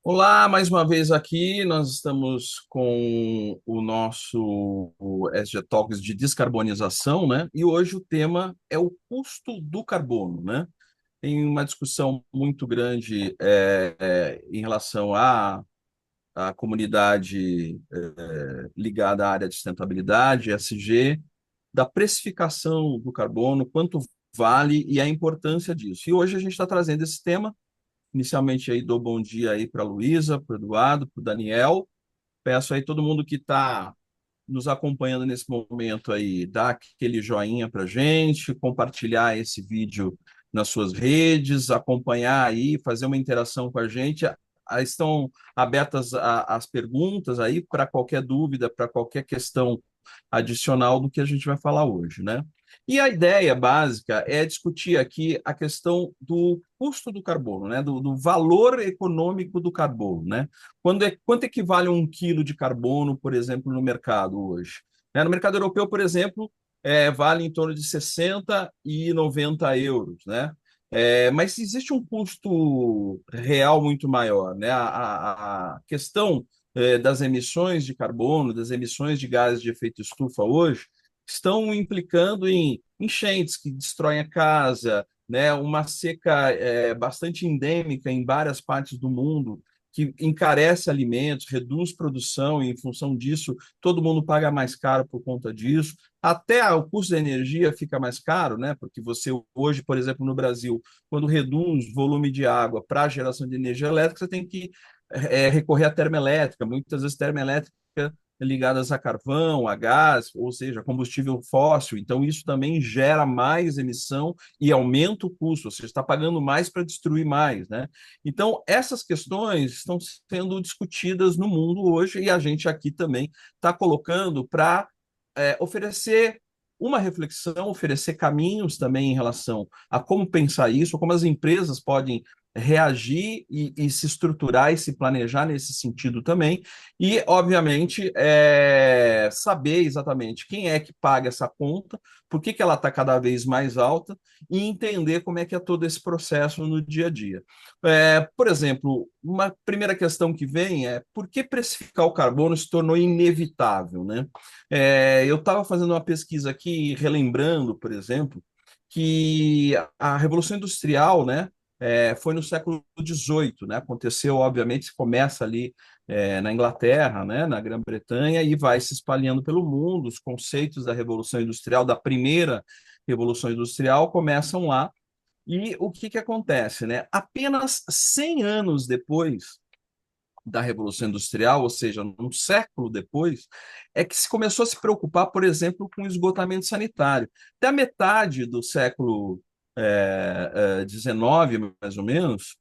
Olá, mais uma vez aqui. Nós estamos com o nosso SG Talks de descarbonização, né? E hoje o tema é o custo do carbono, né? Tem uma discussão muito grande em relação à comunidade ligada à área de sustentabilidade, ESG, da precificação do carbono, quanto vale e a importância disso. E hoje a gente está trazendo esse tema. Inicialmente aí dou bom dia aí para a Luísa, para o Eduardo, para o Daniel. Peço aí todo mundo que está nos acompanhando nesse momento aí, dar aquele joinha para a gente, compartilhar esse vídeo nas suas redes, acompanhar aí, fazer uma interação com a gente. Estão abertas as perguntas aí para qualquer dúvida, para qualquer questão adicional do que a gente vai falar hoje, né? E a ideia básica é discutir aqui a questão do custo do carbono, né? Do valor econômico do carbono, né? Quanto equivale um quilo de carbono, por exemplo, no mercado hoje? No mercado europeu, por exemplo, vale em torno de 60 e 90 euros, né? Mas existe um custo real muito maior, né? A questão das emissões de carbono, das emissões de gases de efeito estufa hoje, estão implicando em enchentes que destroem a casa, né? Uma seca bastante endêmica em várias partes do mundo, que encarece alimentos, reduz produção, e em função disso, todo mundo paga mais caro por conta disso. Até o custo da energia fica mais caro, né? Porque você hoje, por exemplo, no Brasil, quando reduz volume de água para a geração de energia elétrica, você tem que recorrer à termoelétrica, muitas vezes termoelétrica ligadas a carvão, a gás, ou seja, combustível fóssil. Então, isso também gera mais emissão e aumenta o custo, você está pagando mais para destruir mais, né? Então, essas questões estão sendo discutidas no mundo hoje e a gente aqui também está colocando para oferecer uma reflexão, oferecer caminhos também em relação a como pensar isso, como as empresas podem reagir e se estruturar e se planejar nesse sentido também, e, obviamente, saber exatamente quem é que paga essa conta, por que ela está cada vez mais alta, e entender como é que é todo esse processo no dia a dia. Por exemplo, uma primeira questão que vem é por que precificar o carbono se tornou inevitável, né? Eu estava fazendo uma pesquisa aqui, relembrando, por exemplo, que a Revolução Industrial, né, foi no século XVIII, né? Aconteceu, obviamente, começa ali na Inglaterra, né, na Grã-Bretanha, e vai se espalhando pelo mundo. Os conceitos da Revolução Industrial, da primeira Revolução Industrial, começam lá. E o que acontece, né? Apenas 100 anos depois da Revolução Industrial, ou seja, um século depois, é que se começou a se preocupar, por exemplo, com o esgotamento sanitário. Até a metade do século XIX, mais ou menos,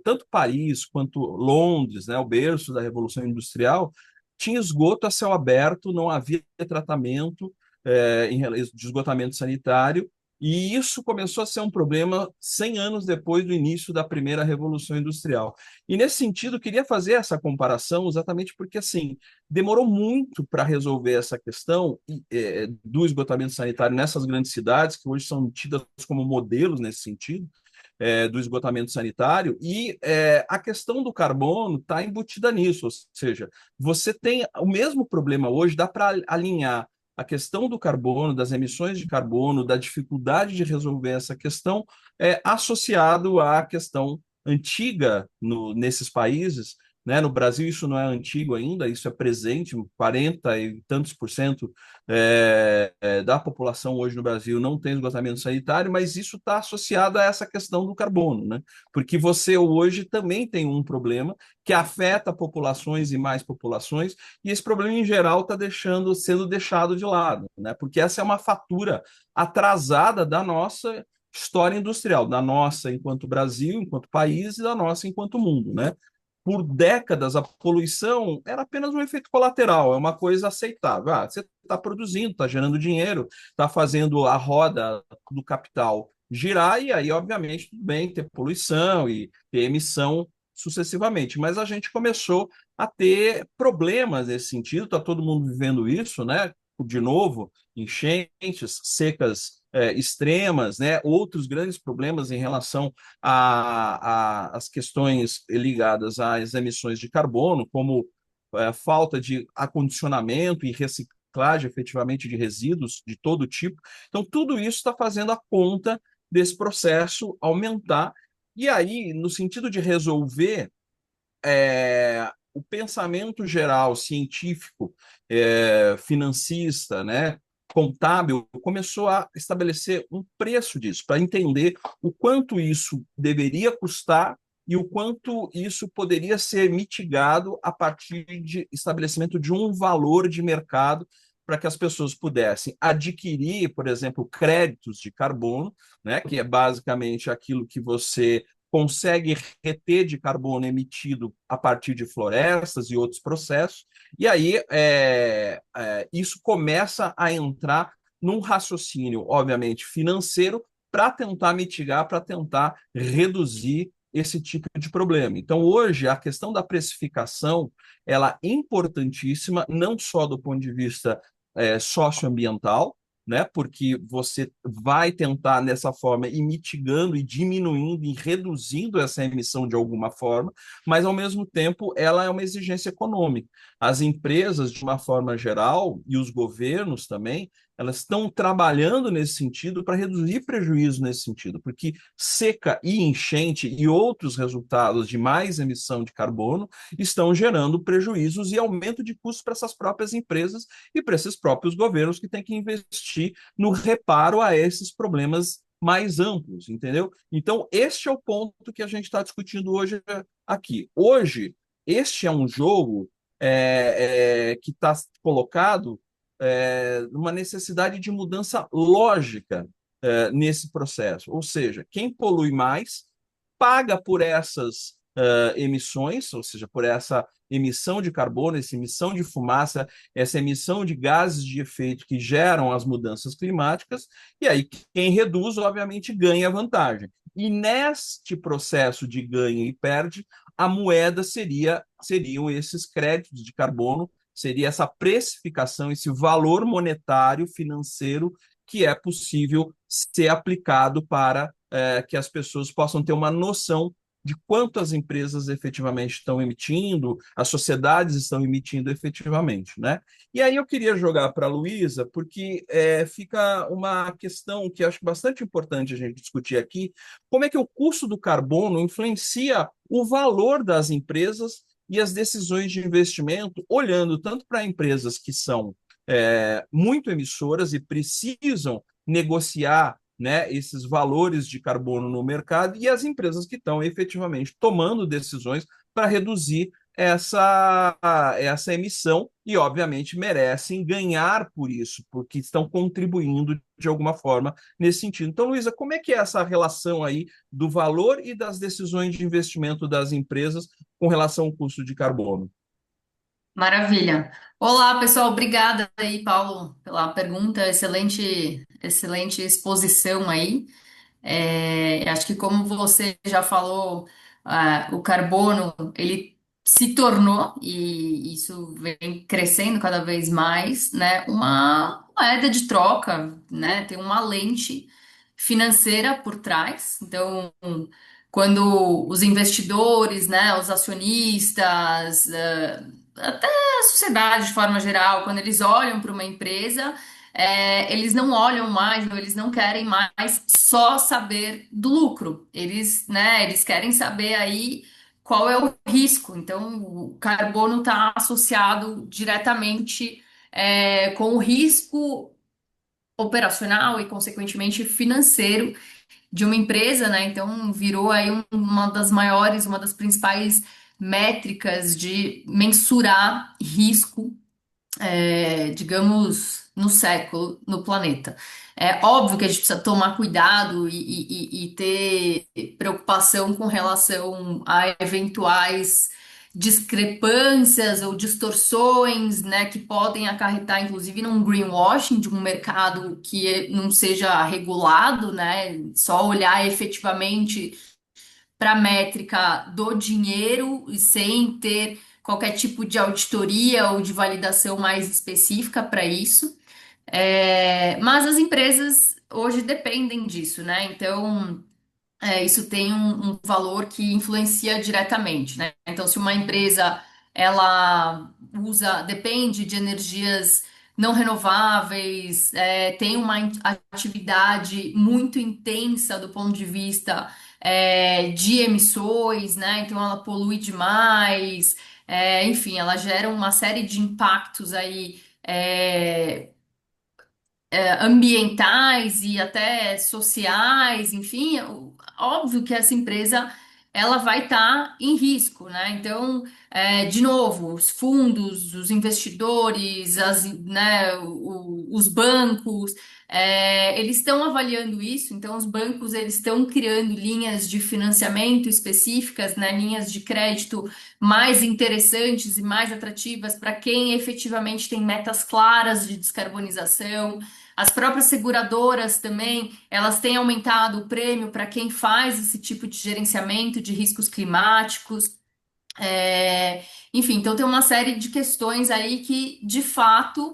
tanto Paris quanto Londres, né, o berço da Revolução Industrial, tinha esgoto a céu aberto, não havia tratamento de esgotamento sanitário, e isso começou a ser um problema 100 anos depois do início da primeira Revolução Industrial. E nesse sentido, eu queria fazer essa comparação exatamente porque, assim, demorou muito para resolver essa questão do esgotamento sanitário nessas grandes cidades, que hoje são tidas como modelos nesse sentido, do esgotamento sanitário, e a questão do carbono está embutida nisso, ou seja, você tem o mesmo problema hoje, dá para alinhar a questão do carbono, das emissões de carbono, da dificuldade de resolver essa questão, associado à questão antiga nesses países, né? No Brasil isso não é antigo ainda, isso é presente, 40 e tantos por cento da população hoje no Brasil não tem esgotamento sanitário, mas isso está associado a essa questão do carbono, né? Porque você hoje também tem um problema que afeta populações e mais populações, e esse problema em geral está sendo deixado de lado, né? Porque essa é uma fatura atrasada da nossa história industrial, da nossa enquanto Brasil, enquanto país, e da nossa enquanto mundo, né? Por décadas, a poluição era apenas um efeito colateral, é uma coisa aceitável. Você está produzindo, está gerando dinheiro, está fazendo a roda do capital girar, e aí, obviamente, tudo bem ter poluição e ter emissão sucessivamente. Mas a gente começou a ter problemas nesse sentido, está todo mundo vivendo isso, né? De novo, enchentes, secas extremas, né? Outros grandes problemas em relação às questões ligadas às emissões de carbono, como falta de acondicionamento e reciclagem efetivamente de resíduos de todo tipo. Então, tudo isso está fazendo a conta desse processo aumentar. E aí, no sentido de resolver, o pensamento geral, científico, financista, né, contábil, começou a estabelecer um preço disso, para entender o quanto isso deveria custar e o quanto isso poderia ser mitigado a partir de estabelecimento de um valor de mercado para que as pessoas pudessem adquirir, por exemplo, créditos de carbono, né, que é basicamente aquilo que você consegue reter de carbono emitido a partir de florestas e outros processos, e aí isso começa a entrar num raciocínio, obviamente, financeiro, para tentar mitigar, para tentar reduzir esse tipo de problema. Então, hoje, a questão da precificação, ela é importantíssima, não só do ponto de vista socioambiental, né? Porque você vai tentar, nessa forma, ir mitigando e diminuindo e reduzindo essa emissão de alguma forma, mas, ao mesmo tempo, ela é uma exigência econômica. As empresas, de uma forma geral, e os governos também, elas estão trabalhando nesse sentido para reduzir prejuízo nesse sentido, porque seca e enchente e outros resultados de mais emissão de carbono estão gerando prejuízos e aumento de custos para essas próprias empresas e para esses próprios governos que têm que investir no reparo a esses problemas mais amplos, entendeu? Então, este é o ponto que a gente está discutindo hoje aqui. Hoje, este é um jogo que está colocado numa necessidade de mudança lógica nesse processo. Ou seja, quem polui mais paga por essas emissões, ou seja, por essa emissão de carbono, essa emissão de fumaça, essa emissão de gases de efeito que geram as mudanças climáticas, e aí quem reduz, obviamente, ganha vantagem. E neste processo de ganho e perde, a moeda seriam esses créditos de carbono, seria essa precificação, esse valor monetário financeiro que é possível ser aplicado para que as pessoas possam ter uma noção de quanto as empresas efetivamente estão emitindo, as sociedades estão emitindo efetivamente, né? E aí eu queria jogar para a Luísa, porque fica uma questão que acho bastante importante a gente discutir aqui, como é que o custo do carbono influencia o valor das empresas e as decisões de investimento, olhando tanto para empresas que são muito emissoras e precisam negociar, né, esses valores de carbono no mercado e as empresas que estão efetivamente tomando decisões para reduzir essa emissão e, obviamente, merecem ganhar por isso, porque estão contribuindo de alguma forma nesse sentido. Então, Luísa, como é que é essa relação aí do valor e das decisões de investimento das empresas com relação ao custo de carbono? Maravilha. Olá, pessoal. Obrigada aí, Paulo, pela pergunta. Excelente, excelente exposição aí. Acho que como você já falou, o carbono ele se tornou, e isso vem crescendo cada vez mais, né, uma moeda de troca, né? Tem uma lente financeira por trás. Então, quando os investidores, né, os acionistas, até a sociedade de forma geral, quando eles olham para uma empresa, eles não olham mais, ou eles não querem mais só saber do lucro. Eles, né, eles querem saber aí qual é o risco. Então, o carbono está associado diretamente, com o risco operacional e, consequentemente, financeiro de uma empresa, né? Então, virou aí uma das maiores, uma das principais métricas de mensurar risco, digamos, no século, no planeta. É óbvio que a gente precisa tomar cuidado e ter preocupação com relação a eventuais discrepâncias ou distorções, né, que podem acarretar, inclusive, num greenwashing de um mercado que não seja regulado, né, só olhar efetivamente para a métrica do dinheiro e sem ter qualquer tipo de auditoria ou de validação mais específica para isso. Mas as empresas hoje dependem disso, né? Então, isso tem um valor que influencia diretamente, né? Então, se uma empresa ela depende de energias não renováveis, tem uma atividade muito intensa do ponto de vista de emissões, né? Então, ela polui demais, enfim, ela gera uma série de impactos aí. Ambientais e até sociais, enfim, óbvio que essa empresa ela vai estar em risco, né? Então, de novo, os fundos, os investidores, né, os bancos, eles estão avaliando isso. Então, os bancos eles estão criando linhas de financiamento específicas, né, linhas de crédito mais interessantes e mais atrativas para quem efetivamente tem metas claras de descarbonização. As próprias seguradoras também, elas têm aumentado o prêmio para quem faz esse tipo de gerenciamento de riscos climáticos. Enfim, então tem uma série de questões aí que, de fato,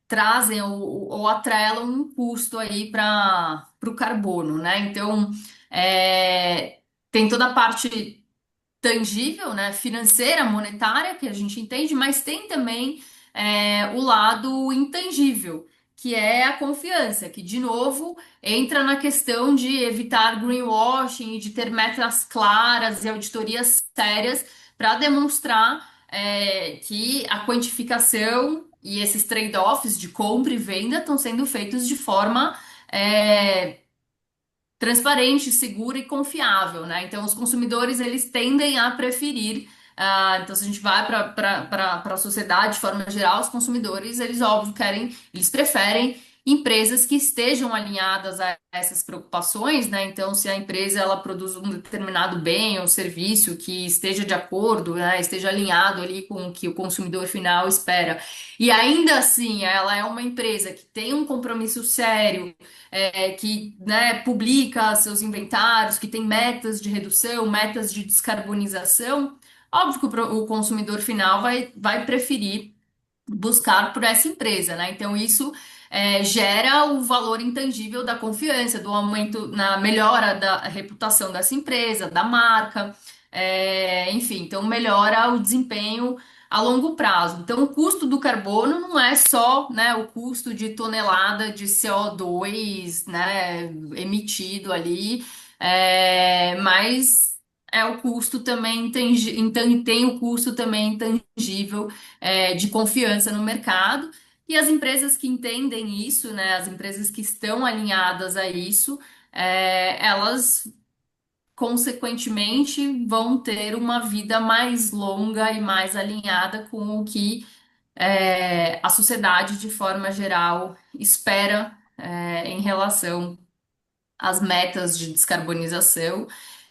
trazem ou atrelam um custo aí para o carbono, né? Então, tem toda a parte tangível, né, financeira, monetária, que a gente entende, mas tem também o lado intangível, que é a confiança, que, de novo, entra na questão de evitar greenwashing e de ter metas claras e auditorias sérias para demonstrar que a quantificação e esses trade-offs de compra e venda estão sendo feitos de forma é, transparente, segura e confiável, né? Então, os consumidores eles tendem a preferir. Então, se a gente vai para a sociedade de forma geral, os consumidores eles óbvio querem, eles preferem empresas que estejam alinhadas a essas preocupações, né? Então, se a empresa ela produz um determinado bem ou serviço que esteja de acordo, né? Esteja alinhado ali com o que o consumidor final espera, e ainda assim ela é uma empresa que tem um compromisso sério que, né, publica seus inventários, que tem metas de redução, metas de descarbonização, óbvio que o consumidor final vai preferir buscar por essa empresa, né? Então isso gera o valor intangível da confiança, do aumento na melhora da reputação dessa empresa, da marca, enfim, então melhora o desempenho a longo prazo. Então o custo do carbono não é só, né, o custo de tonelada de CO2, né, emitido ali, mas é o custo também então tem o custo também intangível de confiança no mercado. E as empresas que entendem isso, né, as empresas que estão alinhadas a isso, elas consequentemente vão ter uma vida mais longa e mais alinhada com o que a sociedade, de forma geral, espera em relação às metas de descarbonização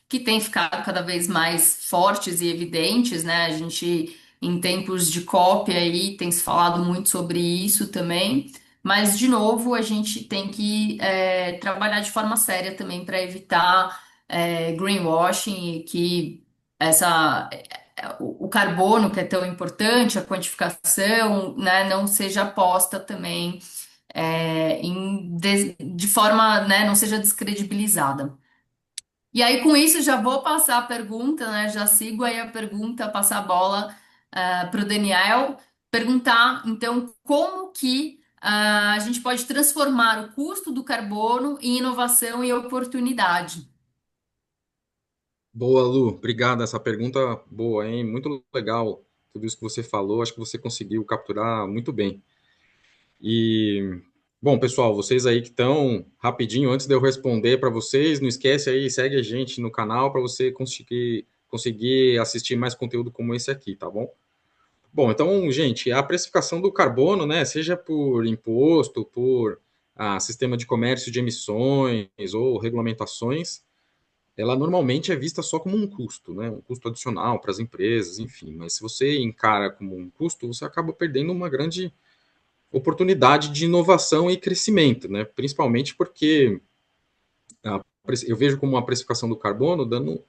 que têm ficado cada vez mais fortes e evidentes, né? A gente, em tempos de COP aí, tem se falado muito sobre isso também, mas, de novo, a gente tem que trabalhar de forma séria também para evitar greenwashing e que o carbono, que é tão importante, a quantificação, né, não seja posta também de forma, né, não seja descredibilizada. E aí, com isso, já vou passar a pergunta, né? Já sigo aí a pergunta, passar a bola para o Daniel, perguntar, então, como que a gente pode transformar o custo do carbono em inovação e oportunidade. Boa, Lu. Obrigado. Essa pergunta boa, hein? Muito legal tudo isso que você falou. Acho que você conseguiu capturar muito bem. E, bom, pessoal, vocês aí que estão, rapidinho, antes de eu responder para vocês, não esquece aí, segue a gente no canal para você conseguir assistir mais conteúdo como esse aqui, tá bom? Bom, então, gente, a precificação do carbono, né, seja por imposto, por sistema de comércio de emissões ou regulamentações, ela normalmente é vista só como um custo, né? Um custo adicional para as empresas, enfim. Mas se você encara como um custo, você acaba perdendo uma grande oportunidade de inovação e crescimento, né? Principalmente porque eu vejo como uma precificação do carbono dando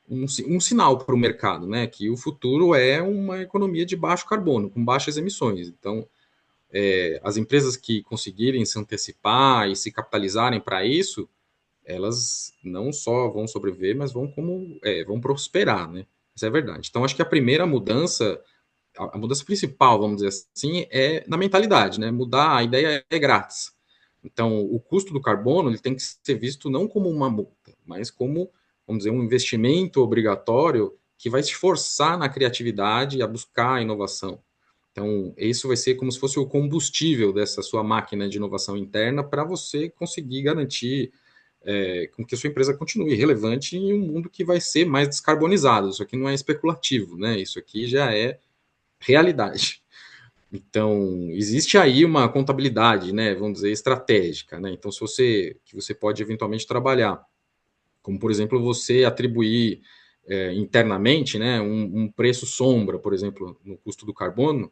um sinal para o mercado, né? Que o futuro é uma economia de baixo carbono, com baixas emissões. Então, as empresas que conseguirem se antecipar e se capitalizarem para isso, elas não só vão sobreviver, mas vão prosperar, né? Isso é verdade. Então, acho que a primeira mudança, a mudança principal, vamos dizer assim, é na mentalidade, né? Mudar a ideia é grátis. Então, o custo do carbono ele tem que ser visto não como uma multa, mas como, vamos dizer, um investimento obrigatório que vai te forçar na criatividade e a buscar a inovação. Então, isso vai ser como se fosse o combustível dessa sua máquina de inovação interna para você conseguir garantir com que a sua empresa continue relevante em um mundo que vai ser mais descarbonizado. Isso aqui não é especulativo, né? Isso aqui já é realidade. Então, existe aí uma contabilidade, né, vamos dizer, estratégica, né? Então, que você pode eventualmente trabalhar, como, por exemplo, você atribuir internamente, né, um preço sombra, por exemplo, no custo do carbono.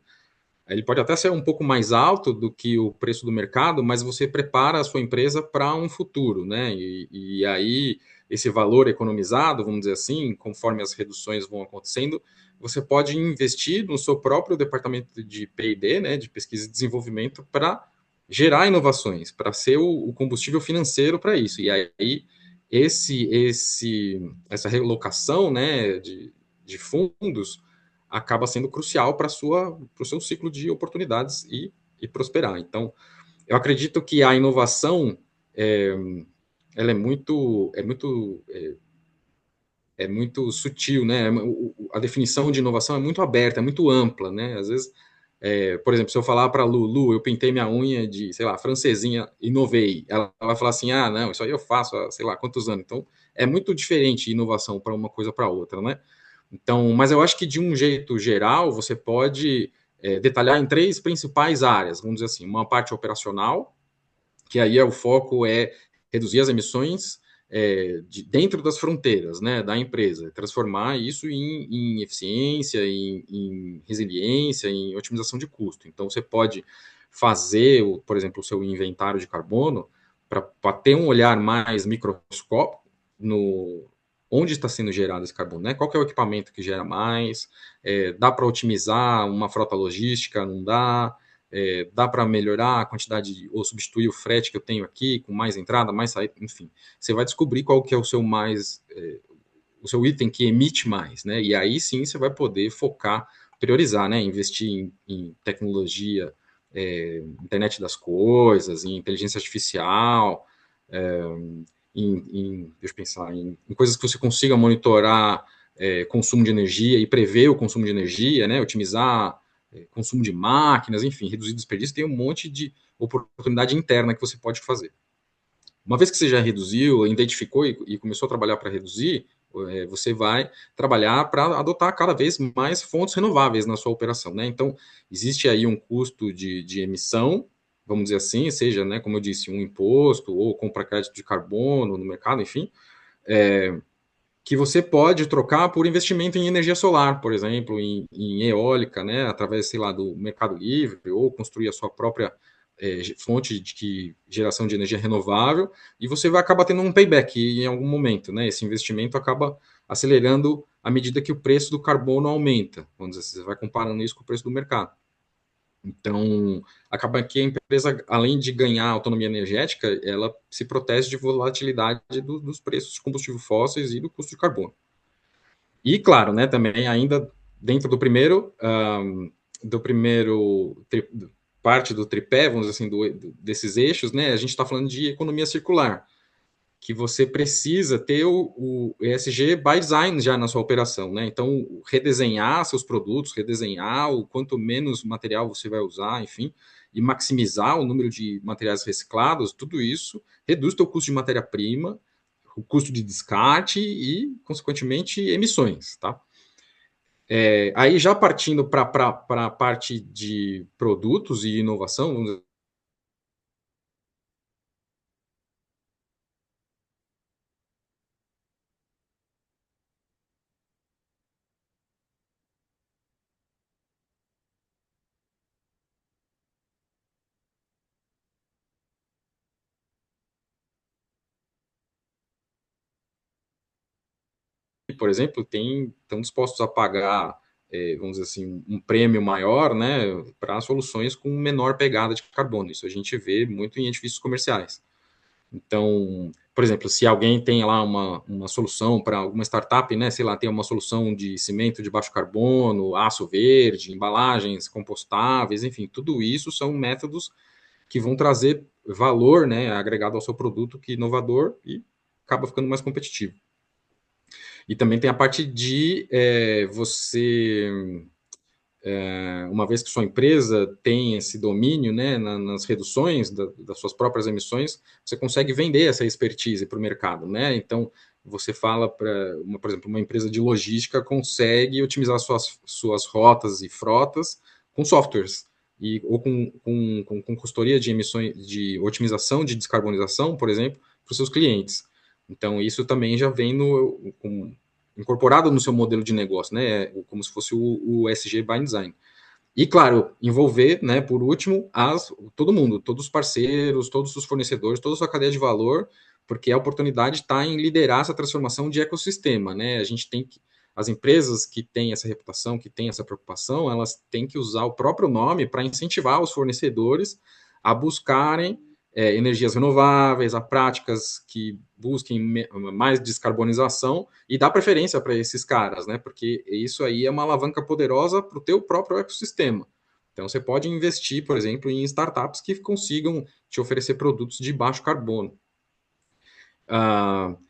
Ele pode até ser um pouco mais alto do que o preço do mercado, mas você prepara a sua empresa para um futuro, né? E aí, esse valor economizado, vamos dizer assim, conforme as reduções vão acontecendo, você pode investir no seu próprio departamento de P&D, né, de pesquisa e desenvolvimento, para gerar inovações, para ser o combustível financeiro para isso. E aí, essa relocação, né, de fundos acaba sendo crucial para o seu ciclo de oportunidades e prosperar. Então, eu acredito que a inovação é, ela é muito sutil, né? A definição de inovação é muito aberta, é muito ampla, né? Às vezes, por exemplo, se eu falar para a Lulu, eu pintei minha unha de, sei lá, francesinha, inovei, ela vai falar assim, ah, não, isso aí eu faço há, sei lá, quantos anos. Então, é muito diferente inovação para uma coisa para outra, né? Então, mas eu acho que de um jeito geral, você pode detalhar em três principais áreas, vamos dizer assim, uma parte operacional, que aí o foco é reduzir as emissões dentro das fronteiras, né, da empresa, transformar isso em eficiência, em resiliência, em otimização de custo. Então, você pode fazer, por exemplo, o seu inventário de carbono para ter um olhar mais microscópico no onde está sendo gerado esse carbono, né? Qual que é o equipamento que gera mais? Dá para otimizar uma frota logística? Não dá? Dá para melhorar a quantidade ou substituir o frete que eu tenho aqui com mais entrada, mais saída, enfim. Você vai descobrir qual que é o seu item que emite mais, né? E aí sim você vai poder focar, priorizar, né? Investir em tecnologia, internet das coisas, em inteligência artificial, deixa eu pensar, em coisas que você consiga monitorar consumo de energia e prever o consumo de energia, né? Otimizar consumo de máquinas, enfim, reduzir desperdício, tem um monte de oportunidade interna que você pode fazer. Uma vez que você já reduziu, identificou e começou a trabalhar para reduzir, você vai trabalhar para adotar cada vez mais fontes renováveis na sua operação, né? Então, existe aí um custo de emissão, vamos dizer assim, seja, né, como eu disse, um imposto ou compra crédito de carbono no mercado, enfim, que você pode trocar por investimento em energia solar, por exemplo, em eólica, né, através, sei lá, do Mercado Livre, ou construir a sua própria fonte de geração de energia renovável, e você vai acabar tendo um payback em algum momento, né? Esse investimento acaba acelerando à medida que o preço do carbono aumenta. Vamos dizer, você vai comparando isso com o preço do mercado. Então, acaba que a empresa, além de ganhar autonomia energética, ela se protege de volatilidade dos preços de combustíveis fósseis e do custo de carbono. E, claro, né, também ainda dentro do primeiro parte do tripé, vamos dizer assim, desses eixos, né, a gente está falando de economia circular, que você precisa ter o ESG by design já na sua operação, né? Então, redesenhar seus produtos, redesenhar o quanto menos material você vai usar, enfim, e maximizar o número de materiais reciclados, tudo isso reduz o teu custo de matéria-prima, o custo de descarte e, consequentemente, emissões, tá? Aí, já partindo para a parte de produtos e inovação, vamos por exemplo, estão dispostos a pagar vamos dizer assim, um prêmio maior, né, para soluções com menor pegada de carbono. Isso a gente vê muito em edifícios comerciais. Então, por exemplo, se alguém tem lá uma solução para alguma startup, né, sei lá, tem uma solução de cimento de baixo carbono, aço verde, embalagens compostáveis, enfim, tudo isso são métodos que vão trazer valor, né, agregado ao seu produto, que é inovador e acaba ficando mais competitivo. E também tem a parte de você, uma vez que sua empresa tem esse domínio, né, nas reduções das suas próprias emissões, você consegue vender essa expertise para o mercado, né? Então, você fala para, por exemplo, uma empresa de logística consegue otimizar suas rotas e frotas com softwares ou com consultoria de emissões, de otimização, de descarbonização, por exemplo, para os seus clientes. Então, isso também já vem incorporado no seu modelo de negócio, né? Como se fosse o ESG by Design. E, claro, envolver, né, por último, todo mundo, todos os parceiros, todos os fornecedores, toda a sua cadeia de valor, porque a oportunidade está em liderar essa transformação de ecossistema, né? A gente tem que, as empresas que têm essa reputação, que têm essa preocupação, elas têm que usar o próprio nome para incentivar os fornecedores a buscarem energias renováveis, a práticas que busquem mais descarbonização e dar preferência para esses caras, né? Porque isso aí é uma alavanca poderosa para o teu próprio ecossistema. Então, você pode investir, por exemplo, em startups que consigam te oferecer produtos de baixo carbono.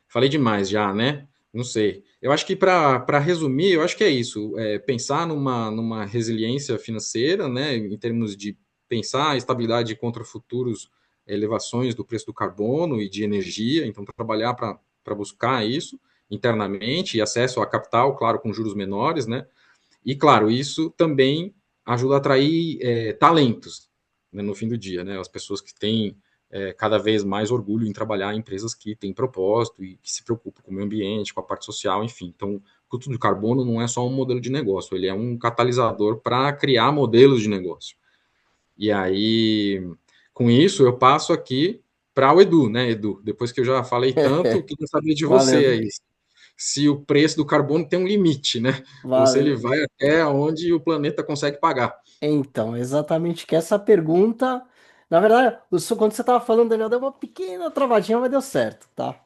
Falei demais já, né? Não sei. Eu acho que para resumir, eu acho que é isso. Pensar numa resiliência financeira, né? Em termos de pensar a estabilidade contra futuros elevações do preço do carbono e de energia. Então, trabalhar para buscar isso internamente e acesso a capital, claro, com juros menores, né? E, claro, isso também ajuda a atrair talentos, né, no fim do dia, né? As pessoas que têm cada vez mais orgulho em trabalhar em empresas que têm propósito e que se preocupam com o meio ambiente, com a parte social, enfim. Então, o custo de carbono não é só um modelo de negócio, ele é um catalisador para criar modelos de negócio. E aí, com isso, eu passo aqui para o Edu, né, Edu? Depois que eu já falei tanto, eu queria saber de você Valeu, aí. Se o preço do carbono tem um limite, né? Ou se ele valeu. vai até onde o planeta consegue pagar. Então, exatamente que essa pergunta, na verdade, quando você estava falando, Daniel, deu uma pequena travadinha, mas deu certo, tá?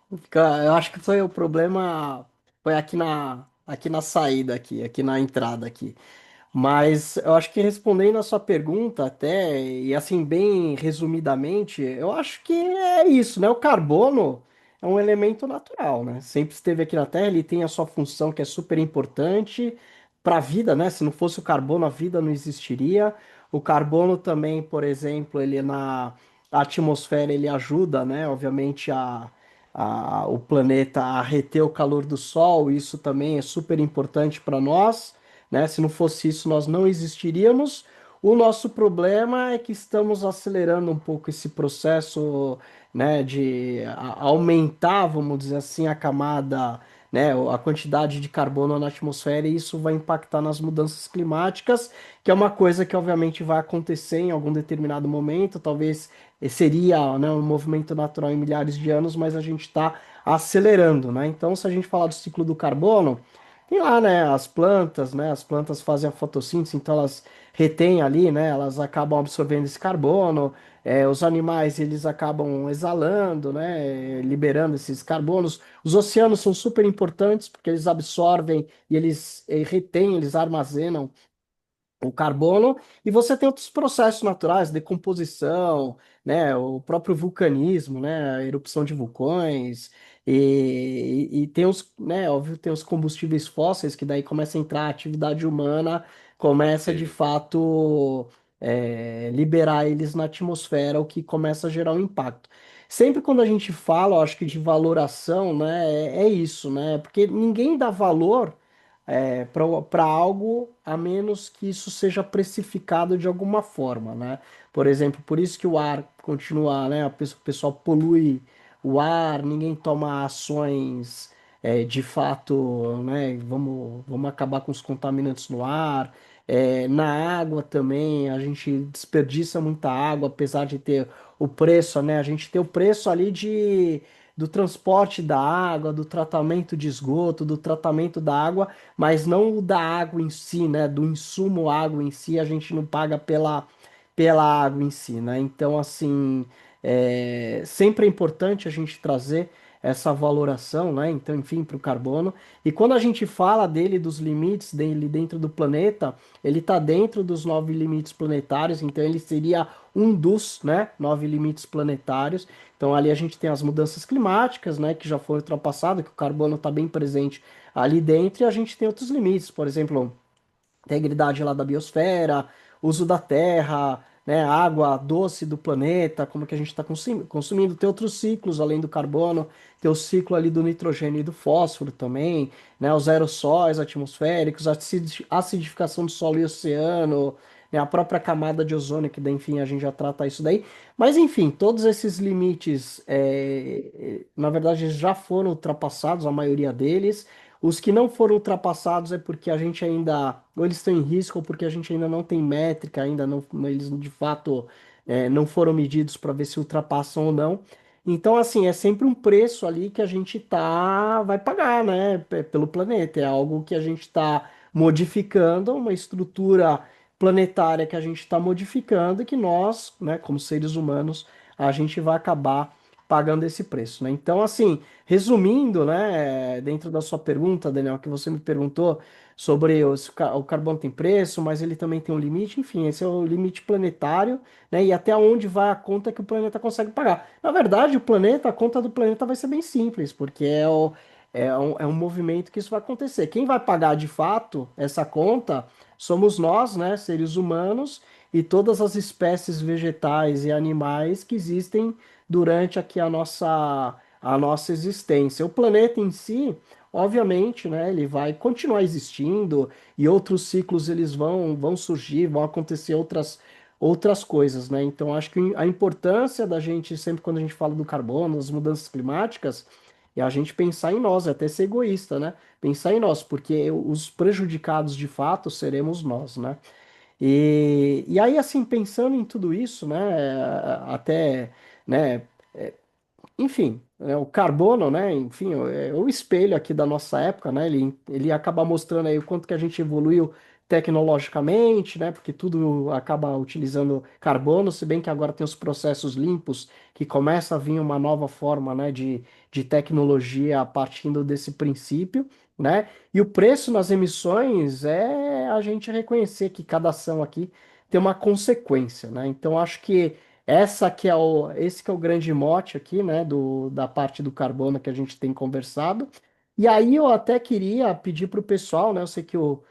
Eu acho que foi o problema, foi aqui na saída aqui na entrada aqui. Mas eu acho que respondendo a sua pergunta até, e assim, bem resumidamente, eu acho que é isso, né? O carbono é um elemento natural, né? Sempre esteve aqui na Terra, ele tem a sua função que é super importante para a vida, né? Se não fosse o carbono, a vida não existiria. O carbono também, por exemplo, ele na atmosfera, ele ajuda, né? Obviamente, o planeta a reter o calor do Sol, isso também é super importante para nós, né? Se não fosse isso, nós não existiríamos. O nosso problema é que estamos acelerando um pouco esse processo, né, de aumentar, vamos dizer assim, a camada, né, a quantidade de carbono na atmosfera, e isso vai impactar nas mudanças climáticas, que é uma coisa que obviamente vai acontecer em algum determinado momento, talvez seria, né, um movimento natural em milhares de anos, mas a gente está acelerando, né? Então, se a gente falar do ciclo do carbono, tem lá, né, as plantas, né? As plantas fazem a fotossíntese, então elas retêm ali, né? Elas acabam absorvendo esse carbono. Os animais, eles acabam exalando, né? Liberando esses carbonos. Os oceanos são super importantes porque eles absorvem e eles retêm, eles armazenam o carbono, e você tem outros processos naturais, decomposição, né, o próprio vulcanismo, né, a erupção de vulcões, e tem os, né, óbvio, tem os combustíveis fósseis, que daí começa a entrar a atividade humana, começa de Sim, fato liberar eles na atmosfera, o que começa a gerar um impacto. Sempre quando a gente fala, eu acho que de valoração, né, é isso, né, porque ninguém dá valor para algo a menos que isso seja precificado de alguma forma, né? Por exemplo, por isso que o ar continua, né? O pessoal polui o ar, ninguém toma ações de fato, né? Vamos acabar com os contaminantes no ar. Na água também, a gente desperdiça muita água, apesar de ter o preço, né? A gente tem o preço ali do transporte da água, do tratamento de esgoto, do tratamento da água, mas não o da água em si, né? Do insumo água em si, a gente não paga pela água em si, né? Então, assim, sempre é importante a gente trazer essa valoração, né? Então, enfim, para o carbono. E quando a gente fala dele, dos limites dele dentro do planeta, ele está dentro dos 9 limites planetários, então ele seria um dos, né, 9 limites planetários. Então ali a gente tem as mudanças climáticas, né, que já foram ultrapassadas, que o carbono está bem presente ali dentro, e a gente tem outros limites, por exemplo, integridade lá da biosfera, uso da terra, né, água doce do planeta, como que a gente está consumindo, tem outros ciclos além do carbono, tem o ciclo ali do nitrogênio e do fósforo também, né, os aerossóis atmosféricos, a acidificação do solo e oceano, né, a própria camada de ozônio, que daí, enfim, a gente já trata isso daí. Mas enfim, todos esses limites, na verdade, já foram ultrapassados, a maioria deles. Os que não foram ultrapassados é porque a gente ainda, ou eles estão em risco, ou porque a gente ainda não tem métrica, ainda não, eles de fato não foram medidos para ver se ultrapassam ou não. Então, assim, é sempre um preço ali que a gente vai pagar, né, pelo planeta. É algo que a gente está modificando, uma estrutura planetária que a gente está modificando e que nós, né, como seres humanos, a gente vai acabar pagando esse preço, né? Então, assim, resumindo, né, dentro da sua pergunta, Daniel, que você me perguntou sobre se o carbono tem preço, mas ele também tem um limite, enfim, esse é o limite planetário, né, e até onde vai a conta que o planeta consegue pagar. Na verdade, a conta do planeta vai ser bem simples, porque é um movimento que isso vai acontecer. Quem vai pagar de fato essa conta somos nós, né, seres humanos, e todas as espécies vegetais e animais que existem durante aqui a nossa existência. O planeta em si, obviamente, né, ele vai continuar existindo e outros ciclos eles vão surgir, vão acontecer outras coisas, né? Então, acho que a importância da gente, sempre quando a gente fala do carbono, das mudanças climáticas, é a gente pensar em nós, até ser egoísta, né? Pensar em nós, porque os prejudicados de fato seremos nós, né? E aí, assim, pensando em tudo isso, né, até, né, enfim, o carbono, né? Enfim, é o espelho aqui da nossa época, né? Ele acaba mostrando aí o quanto que a gente evoluiu tecnologicamente, né? Porque tudo acaba utilizando carbono, se bem que agora tem os processos limpos, que começa a vir uma nova forma, né? De tecnologia partindo desse princípio, né? E o preço nas emissões é a gente reconhecer que cada ação aqui tem uma consequência, né? Então, acho que esse que é o grande mote aqui, né, da parte do carbono que a gente tem conversado. E aí eu até queria pedir para o pessoal, né, eu sei que o,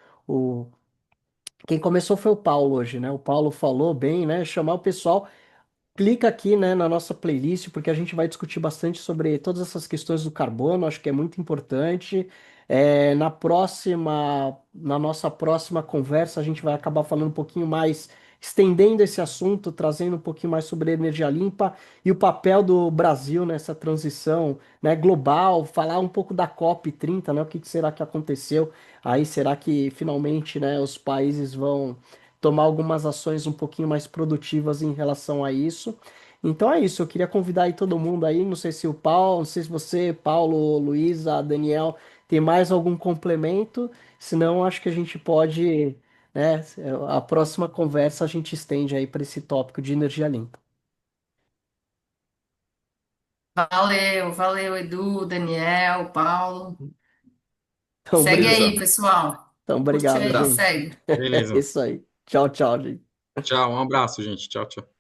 quem começou foi o Paulo hoje, né, o Paulo falou bem, né, chamar o pessoal. Clica aqui, né, na nossa playlist, porque a gente vai discutir bastante sobre todas essas questões do carbono, acho que é muito importante. Na nossa próxima conversa, a gente vai acabar falando um pouquinho mais, estendendo esse assunto, trazendo um pouquinho mais sobre energia limpa e o papel do Brasil nessa transição, né, global, falar um pouco da COP30, né, o que que será que aconteceu aí, será que finalmente, né, os países vão tomar algumas ações um pouquinho mais produtivas em relação a isso. Então é isso, eu queria convidar aí todo mundo aí, não sei se o Paulo, não sei se você, Paulo, Luísa, Daniel, tem mais algum complemento, senão acho que a gente pode, né, a próxima conversa a gente estende aí para esse tópico de energia limpa. Valeu, valeu, Edu, Daniel, Paulo. Então, Segue Beleza. aí, pessoal. então Curte obrigado, aí, Tá. gente. segue. É Beleza. isso aí. Tchau, tchau, gente. Tchau, um abraço, gente. Tchau, tchau.